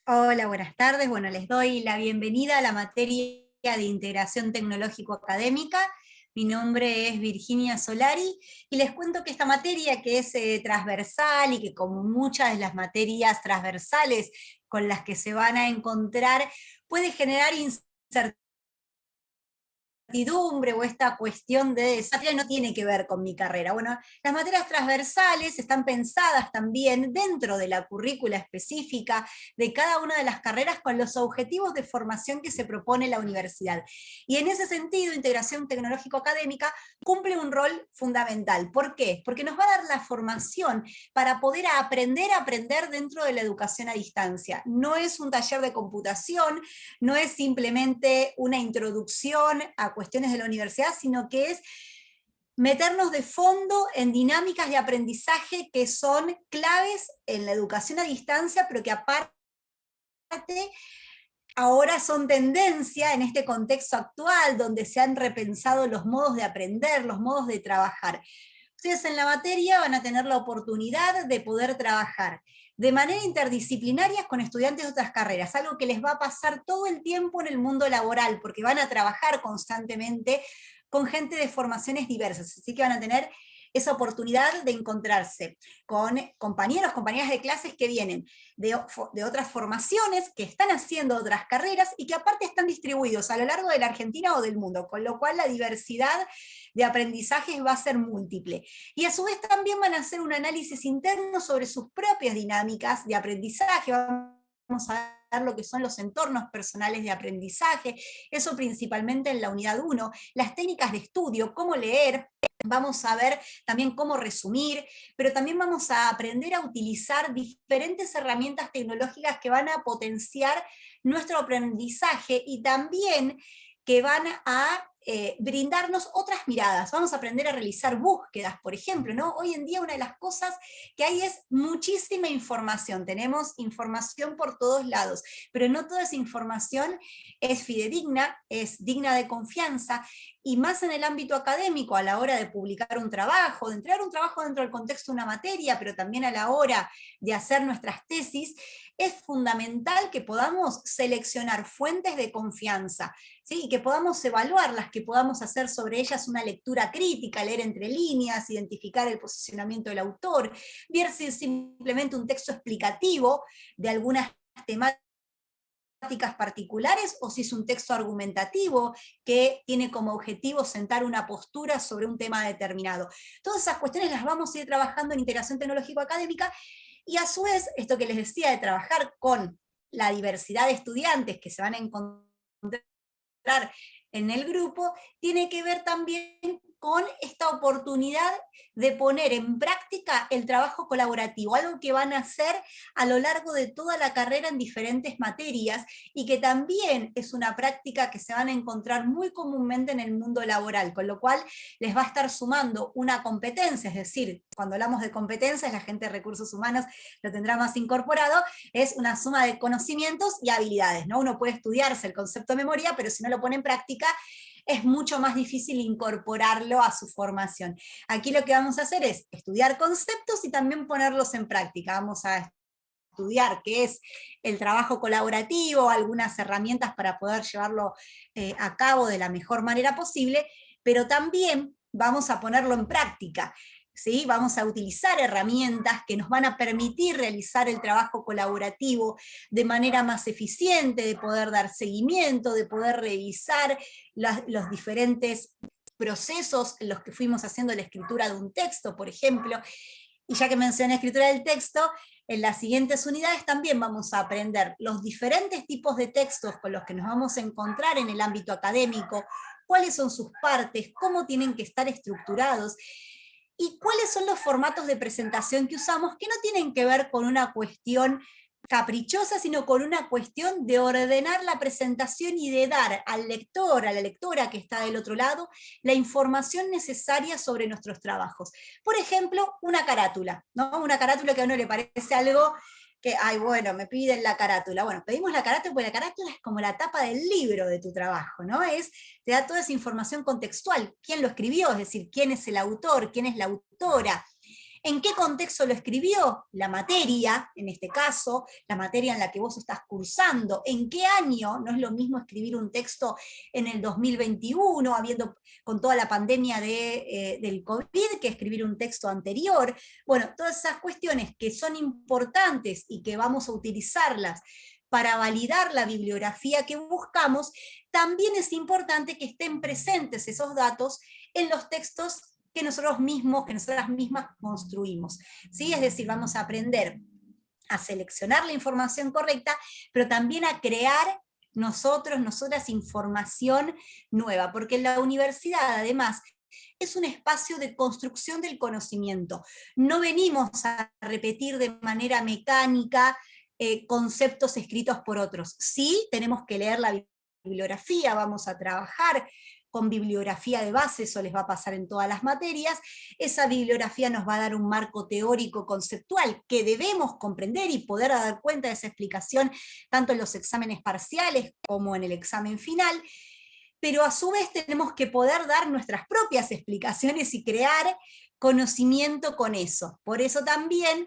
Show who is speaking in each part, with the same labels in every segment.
Speaker 1: Hola, buenas tardes. Bueno, les doy la bienvenida a la materia de integración tecnológico-académica. Mi nombre es Virginia Solari y les cuento que esta materia, que es transversal y que como muchas de las materias transversales con las que se van a encontrar, puede generar incertidumbre o esta cuestión de desafío no tiene que ver con mi carrera. Bueno, las materias transversales están pensadas también dentro de la currícula específica de cada una de las carreras con los objetivos de formación que se propone la universidad. Y en ese sentido, integración tecnológico-académica cumple un rol fundamental. ¿Por qué? Porque nos va a dar la formación para poder aprender a aprender dentro de la educación a distancia. No es un taller de computación, no es simplemente una introducción a cuestiones de la universidad, sino que es meternos de fondo en dinámicas de aprendizaje que son claves en la educación a distancia, pero que aparte ahora son tendencia en este contexto actual, donde se han repensado los modos de aprender, los modos de trabajar. Ustedes en la materia van a tener la oportunidad de poder trabajar de manera interdisciplinaria con estudiantes de otras carreras, algo que les va a pasar todo el tiempo en el mundo laboral, porque van a trabajar constantemente con gente de formaciones diversas, así que van a tener esa oportunidad de encontrarse con compañeros, compañeras de clases que vienen de otras formaciones, que están haciendo otras carreras y que aparte están distribuidos a lo largo de la Argentina o del mundo, con lo cual la diversidad de aprendizajes va a ser múltiple. Y a su vez también van a hacer un análisis interno sobre sus propias dinámicas de aprendizaje, vamos a ver lo que son los entornos personales de aprendizaje, eso principalmente en la unidad 1, las técnicas de estudio, cómo leer, vamos a ver también cómo resumir, pero también vamos a aprender a utilizar diferentes herramientas tecnológicas que van a potenciar nuestro aprendizaje y también que van a brindarnos otras miradas. Vamos a aprender a realizar búsquedas, por ejemplo, ¿no? Hoy en día una de las cosas que hay es muchísima información. Tenemos información por todos lados, pero no toda esa información es fidedigna, es digna de confianza, y más en el ámbito académico, a la hora de publicar un trabajo, de entregar un trabajo dentro del contexto de una materia, pero también a la hora de hacer nuestras tesis, es fundamental que podamos seleccionar fuentes de confianza, ¿sí? Y que podamos evaluarlas, que podamos hacer sobre ellas una lectura crítica, leer entre líneas, identificar el posicionamiento del autor, ver si es simplemente un texto explicativo de algunas temáticas particulares o si es un texto argumentativo que tiene como objetivo sentar una postura sobre un tema determinado. Todas esas cuestiones las vamos a ir trabajando en integración tecnológico-académica y a su vez, esto que les decía de trabajar con la diversidad de estudiantes que se van a encontrar en el grupo, tiene que ver también con esta oportunidad de poner en práctica el trabajo colaborativo, algo que van a hacer a lo largo de toda la carrera en diferentes materias y que también es una práctica que se van a encontrar muy comúnmente en el mundo laboral, con lo cual les va a estar sumando una competencia, es decir, cuando hablamos de competencias, la gente de recursos humanos lo tendrá más incorporado, es una suma de conocimientos y habilidades, ¿no? Uno puede estudiarse el concepto de memoria, pero si no lo pone en práctica, es mucho más difícil incorporarlo a su formación. Aquí lo que vamos a hacer es estudiar conceptos y también ponerlos en práctica. Vamos a estudiar qué es el trabajo colaborativo, algunas herramientas para poder llevarlo a cabo de la mejor manera posible, pero también vamos a ponerlo en práctica. ¿Sí? Vamos a utilizar herramientas que nos van a permitir realizar el trabajo colaborativo de manera más eficiente, de poder dar seguimiento, de poder revisar los diferentes procesos en los que fuimos haciendo la escritura de un texto, por ejemplo. Y ya que mencioné escritura del texto, en las siguientes unidades también vamos a aprender los diferentes tipos de textos con los que nos vamos a encontrar en el ámbito académico, cuáles son sus partes, cómo tienen que estar estructurados, y cuáles son los formatos de presentación que usamos, que no tienen que ver con una cuestión caprichosa, sino con una cuestión de ordenar la presentación y de dar al lector, a la lectora que está del otro lado, la información necesaria sobre nuestros trabajos. Por ejemplo, una carátula, ¿no? Una carátula que a uno le parece algo que, ay, bueno, me piden la carátula. Bueno, pedimos la carátula porque la carátula es como la tapa del libro de tu trabajo, ¿no? Te da toda esa información contextual, quién lo escribió, es decir, quién es el autor, quién es la autora, ¿En qué contexto lo escribió? La materia, en este caso, la materia en la que vos estás cursando. ¿En qué año? No es lo mismo escribir un texto en el 2021, con toda la pandemia del COVID, que escribir un texto anterior. Bueno, todas esas cuestiones que son importantes y que vamos a utilizarlas para validar la bibliografía que buscamos, también es importante que estén presentes esos datos en los textos que nosotros mismos, que nosotras mismas construimos, ¿sí? Es decir, vamos a aprender a seleccionar la información correcta, pero también a crear nosotras información nueva, porque la universidad además es un espacio de construcción del conocimiento. No venimos a repetir de manera mecánica conceptos escritos por otros. Sí, tenemos que leer la bibliografía, vamos a trabajar con bibliografía de base, eso les va a pasar en todas las materias. Esa bibliografía nos va a dar un marco teórico conceptual que debemos comprender y poder dar cuenta de esa explicación tanto en los exámenes parciales como en el examen final, pero a su vez tenemos que poder dar nuestras propias explicaciones y crear conocimiento con eso. Por eso también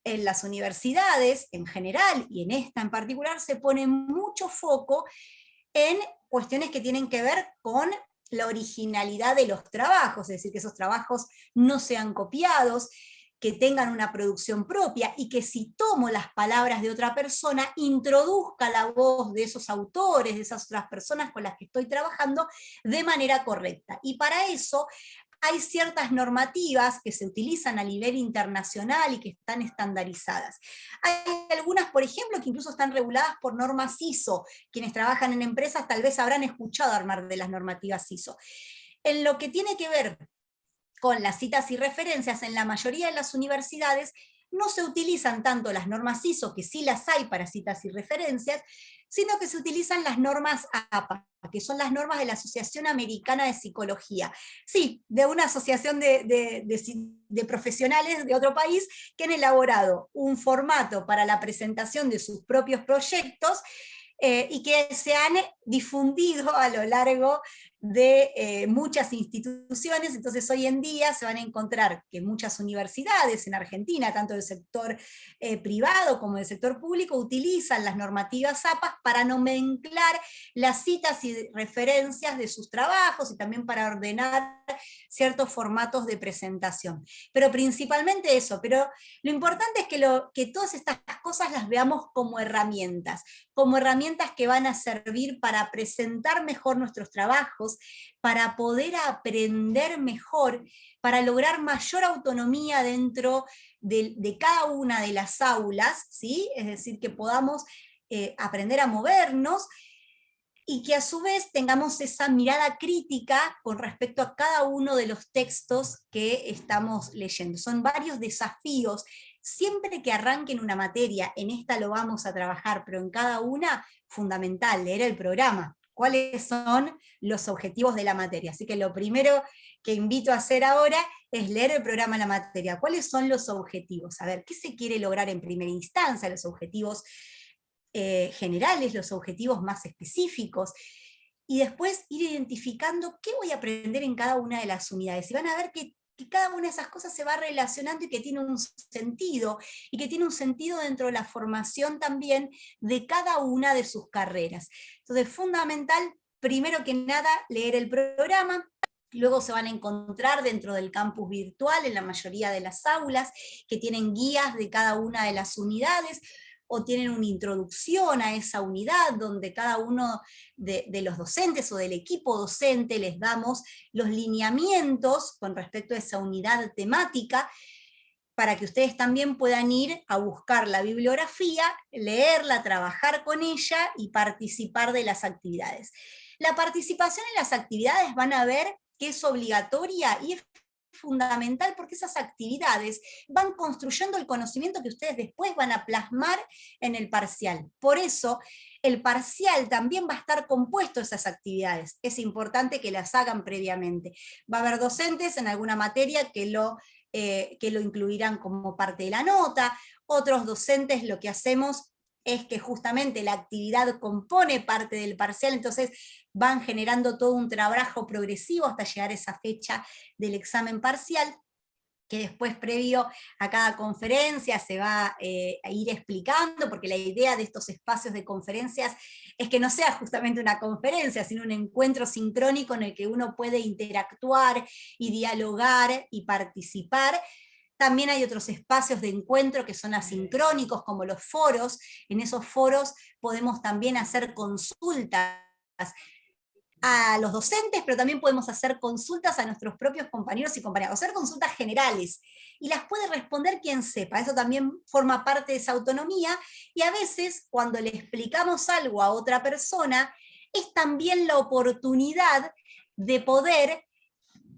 Speaker 1: en las universidades en general y en esta en particular se pone mucho foco en cuestiones que tienen que ver con la originalidad de los trabajos, es decir, que esos trabajos no sean copiados, que tengan una producción propia y que si tomo las palabras de otra persona, introduzca la voz de esos autores, de esas otras personas con las que estoy trabajando de manera correcta. Y para eso hay ciertas normativas que se utilizan a nivel internacional y que están estandarizadas. Hay algunas, por ejemplo, que incluso están reguladas por normas ISO. Quienes trabajan en empresas tal vez habrán escuchado hablar de las normativas ISO. En lo que tiene que ver con las citas y referencias, en la mayoría de las universidades no se utilizan tanto las normas ISO, que sí las hay para citas y referencias, sino que se utilizan las normas APA, que son las normas de la Asociación Americana de Psicología. Sí, de una asociación de profesionales de otro país que han elaborado un formato para la presentación de sus propios proyectos y que se han difundido a lo largo de muchas instituciones. Entonces hoy en día se van a encontrar que muchas universidades en Argentina, tanto del sector privado como del sector público, utilizan las normativas APA para nomenclar las citas y referencias de sus trabajos y también para ordenar ciertos formatos de presentación. Pero principalmente eso, pero lo importante es que todas estas cosas las veamos como herramientas que van a servir para presentar mejor nuestros trabajos, para poder aprender mejor, para lograr mayor autonomía dentro de cada una de las aulas, ¿sí? Es decir, que podamos aprender a movernos y que a su vez tengamos esa mirada crítica con respecto a cada uno de los textos que estamos leyendo. Son varios desafíos. Siempre que arranquen una materia, en esta lo vamos a trabajar, pero en cada una, fundamental, leer el programa. ¿Cuáles son los objetivos de la materia? Así que lo primero que invito a hacer ahora es leer el programa de la materia. ¿Cuáles son los objetivos? A ver, ¿qué se quiere lograr en primera instancia? Los objetivos generales, los objetivos más específicos, y después ir identificando qué voy a aprender en cada una de las unidades. Y van a ver que cada una de esas cosas se va relacionando y que tiene un sentido, y que tiene un sentido dentro de la formación también de cada una de sus carreras. Entonces, fundamental, primero que nada, leer el programa. Luego se van a encontrar dentro del campus virtual, en la mayoría de las aulas, que tienen guías de cada una de las unidades, o tienen una introducción a esa unidad donde cada uno de los docentes o del equipo docente les damos los lineamientos con respecto a esa unidad temática, para que ustedes también puedan ir a buscar la bibliografía, leerla, trabajar con ella y participar de las actividades. La participación en las actividades van a ver que es obligatoria y es fundamental, porque esas actividades van construyendo el conocimiento que ustedes después van a plasmar en el parcial. Por eso, el parcial también va a estar compuesto de esas actividades. Es importante que las hagan previamente. Va a haber docentes en alguna materia que lo incluirán como parte de la nota, otros docentes lo que hacemos es que justamente la actividad compone parte del parcial, entonces van generando todo un trabajo progresivo hasta llegar a esa fecha del examen parcial, que después previo a cada conferencia se va a ir explicando, porque la idea de estos espacios de conferencias es que no sea justamente una conferencia, sino un encuentro sincrónico en el que uno puede interactuar y dialogar y participar. También hay otros espacios de encuentro que son asincrónicos, como los foros. En esos foros podemos también hacer consultas a los docentes, pero también podemos hacer consultas a nuestros propios compañeros y compañeras, hacer consultas generales, y las puede responder quien sepa. Eso también forma parte de esa autonomía, y a veces cuando le explicamos algo a otra persona, es también la oportunidad de poder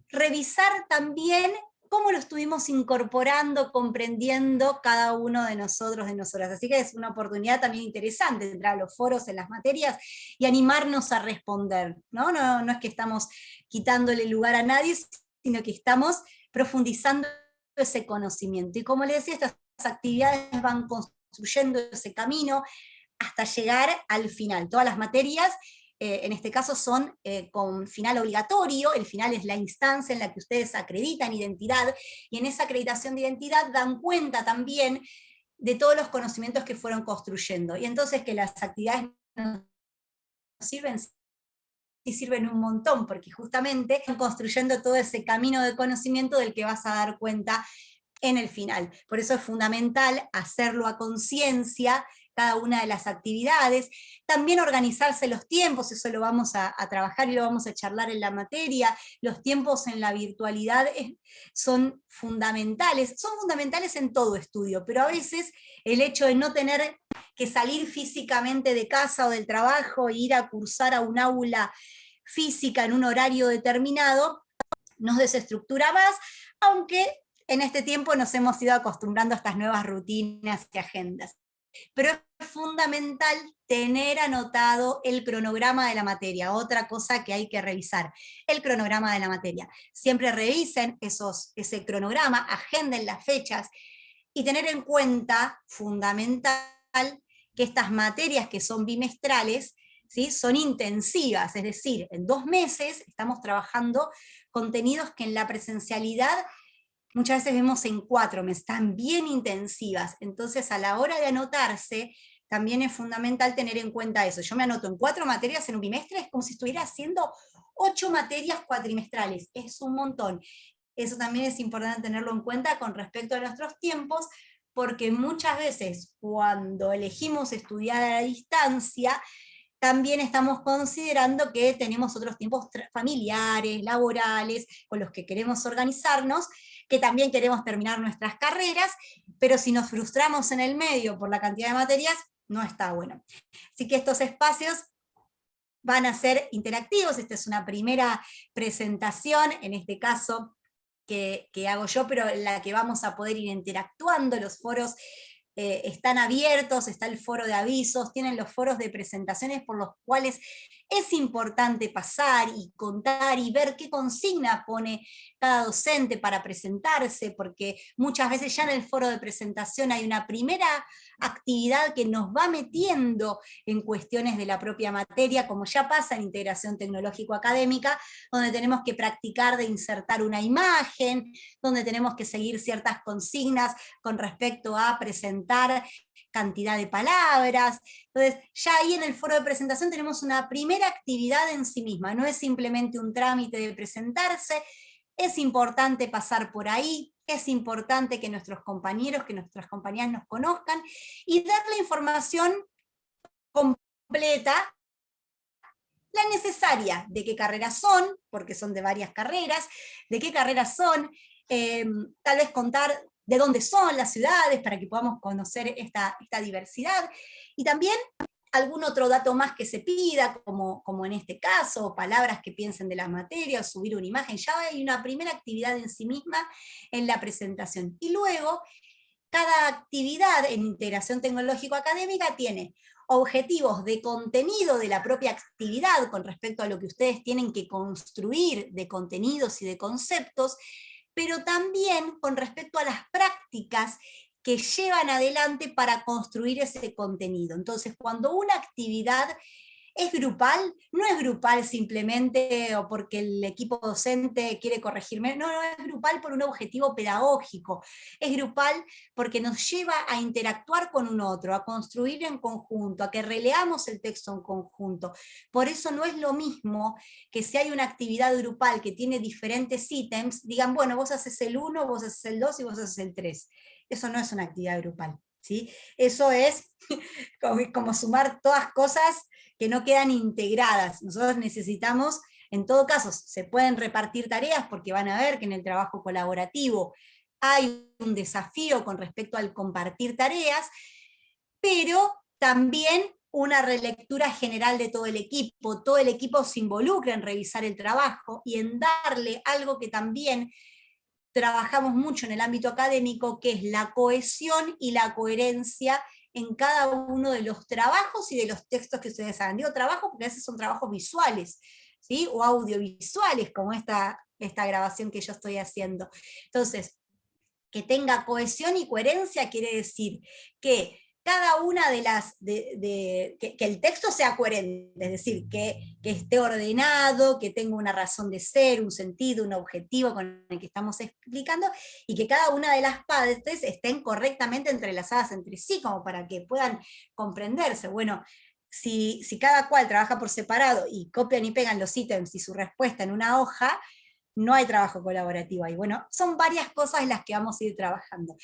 Speaker 1: revisar también cómo lo estuvimos incorporando, comprendiendo cada uno de nosotros, de nosotras. Así que es una oportunidad también interesante entrar a los foros en las materias y animarnos a responder, ¿no? No es que estamos quitándole lugar a nadie, sino que estamos profundizando ese conocimiento. Y como les decía, estas actividades van construyendo ese camino hasta llegar al final. Todas las materias en este caso son con final obligatorio. El final es la instancia en la que ustedes acreditan identidad, y en esa acreditación de identidad dan cuenta también de todos los conocimientos que fueron construyendo. Y entonces que las actividades nos sirven, sí sirven un montón, porque justamente están construyendo todo ese camino de conocimiento del que vas a dar cuenta en el final. Por eso es fundamental hacerlo a conciencia, cada una de las actividades, también organizarse los tiempos. Eso lo vamos a trabajar y lo vamos a charlar en la materia. Los tiempos en la virtualidad son fundamentales en todo estudio, pero a veces el hecho de no tener que salir físicamente de casa o del trabajo e ir a cursar a un aula física en un horario determinado, nos desestructura más, aunque en este tiempo nos hemos ido acostumbrando a estas nuevas rutinas y agendas. Pero es fundamental tener anotado el cronograma de la materia, otra cosa que hay que revisar, el cronograma de la materia. Siempre revisen ese cronograma, agenden las fechas, y tener en cuenta, fundamental, que estas materias que son bimestrales, ¿sí?, son intensivas, es decir, en 2 meses estamos trabajando contenidos que en la presencialidad muchas veces vemos en 4 meses, están bien intensivas. Entonces, a la hora de anotarse, también es fundamental tener en cuenta eso. Yo me anoto en 4 materias en un bimestre, es como si estuviera haciendo 8 materias cuatrimestrales, es un montón. Eso también es importante tenerlo en cuenta con respecto a nuestros tiempos, porque muchas veces cuando elegimos estudiar a la distancia, también estamos considerando que tenemos otros tiempos familiares, laborales, con los que queremos organizarnos, que también queremos terminar nuestras carreras, pero si nos frustramos en el medio por la cantidad de materias, no está bueno. Así que estos espacios van a ser interactivos. Esta es una primera presentación, en este caso que hago yo, pero en la que vamos a poder ir interactuando. Los foros están abiertos, está el foro de avisos, tienen los foros de presentaciones por los cuales es importante pasar y contar y ver qué consigna pone cada docente para presentarse, porque muchas veces ya en el foro de presentación hay una primera actividad que nos va metiendo en cuestiones de la propia materia, como ya pasa en integración tecnológico-académica, donde tenemos que practicar de insertar una imagen, donde tenemos que seguir ciertas consignas con respecto a presentar cantidad de palabras. Entonces, ya ahí en el foro de presentación tenemos una primera actividad en sí misma, no es simplemente un trámite de presentarse. Es importante pasar por ahí, es importante que nuestros compañeros, que nuestras compañeras nos conozcan, y dar la información completa, la necesaria, de qué carreras son, porque son de varias carreras, de qué carreras son, tal vez contar de dónde son las ciudades para que podamos conocer esta diversidad, y también algún otro dato más que se pida, como en este caso, palabras que piensen de las materias, subir una imagen. Ya hay una primera actividad en sí misma en la presentación. Y luego, cada actividad en integración tecnológico-académica tiene objetivos de contenido de la propia actividad con respecto a lo que ustedes tienen que construir de contenidos y de conceptos, pero también con respecto a las prácticas que llevan adelante para construir ese contenido. Entonces, cuando una actividad ¿Es grupal? No es grupal simplemente o porque el equipo docente quiere corregirme, no, no, es grupal por un objetivo pedagógico, es grupal porque nos lleva a interactuar con un otro, a construir en conjunto, a que releamos el texto en conjunto. Por eso no es lo mismo que si hay una actividad grupal que tiene diferentes ítems, digan, bueno, vos haces el 1, vos haces el 2 y vos haces el 3. Eso no es una actividad grupal, ¿sí? Eso es como sumar todas cosas que no quedan integradas. Nosotros necesitamos, en todo caso, se pueden repartir tareas porque van a ver que en el trabajo colaborativo hay un desafío con respecto al compartir tareas, pero también una relectura general de todo el equipo se involucra en revisar el trabajo y en darle algo que también trabajamos mucho en el ámbito académico, que es la cohesión y la coherencia en cada uno de los trabajos y de los textos que ustedes hagan. Digo trabajo porque a veces son trabajos visuales, ¿sí? O audiovisuales, como esta grabación que yo estoy haciendo. Entonces, que tenga cohesión y coherencia quiere decir que cada una de las, que el texto sea coherente, es decir, que esté ordenado, que tenga una razón de ser, un sentido, un objetivo con el que estamos explicando, y que cada una de las partes estén correctamente entrelazadas entre sí, como para que puedan comprenderse. Bueno, si cada cual trabaja por separado y copian y pegan los ítems y su respuesta en una hoja, no hay trabajo colaborativo ahí. Bueno, son varias cosas en las que vamos a ir trabajando.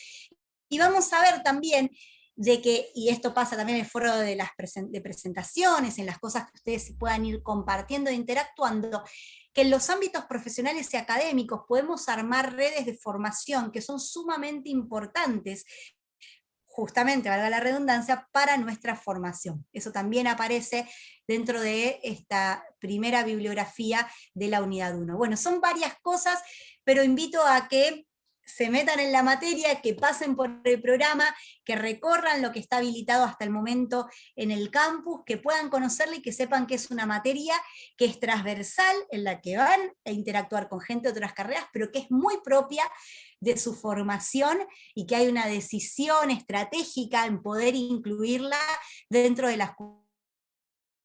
Speaker 1: Y vamos a ver también de que, y esto pasa también en el foro de las presentaciones, en las cosas que ustedes puedan ir compartiendo e interactuando, que en los ámbitos profesionales y académicos podemos armar redes de formación que son sumamente importantes, justamente, valga la redundancia, para nuestra formación. Eso también aparece dentro de esta primera bibliografía de la unidad 1. Bueno, son varias cosas, pero invito a que se metan en la materia, que pasen por el programa, que recorran lo que está habilitado hasta el momento en el campus, que puedan conocerla y que sepan que es una materia que es transversal, en la que van a interactuar con gente de otras carreras, pero que es muy propia de su formación y que hay una decisión estratégica en poder incluirla dentro de las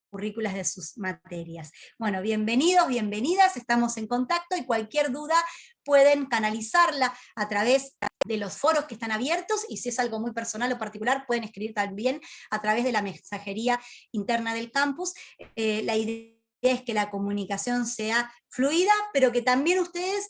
Speaker 1: currículas de sus materias. Bueno, bienvenidos, bienvenidas, estamos en contacto y cualquier duda pueden canalizarla a través de los foros que están abiertos, y si es algo muy personal o particular pueden escribir también a través de la mensajería interna del campus. La idea es que la comunicación sea fluida, pero que también ustedes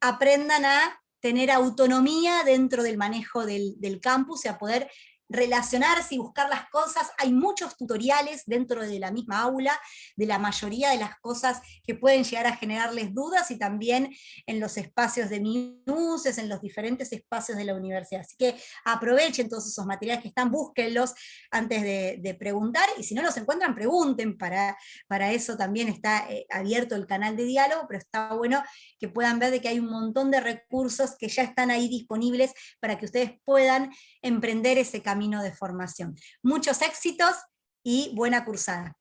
Speaker 1: aprendan a tener autonomía dentro del manejo del campus y a poder relacionarse y buscar las cosas. Hay muchos tutoriales dentro de la misma aula de la mayoría de las cosas que pueden llegar a generarles dudas, y también en los espacios de minuses, en los diferentes espacios de la universidad. Así que aprovechen todos esos materiales que están, búsquenlos antes de preguntar, y si no los encuentran, pregunten, para eso también está abierto el canal de diálogo, pero está bueno que puedan ver de que hay un montón de recursos que ya están ahí disponibles para que ustedes puedan emprender ese camino de formación. Muchos éxitos y buena cursada.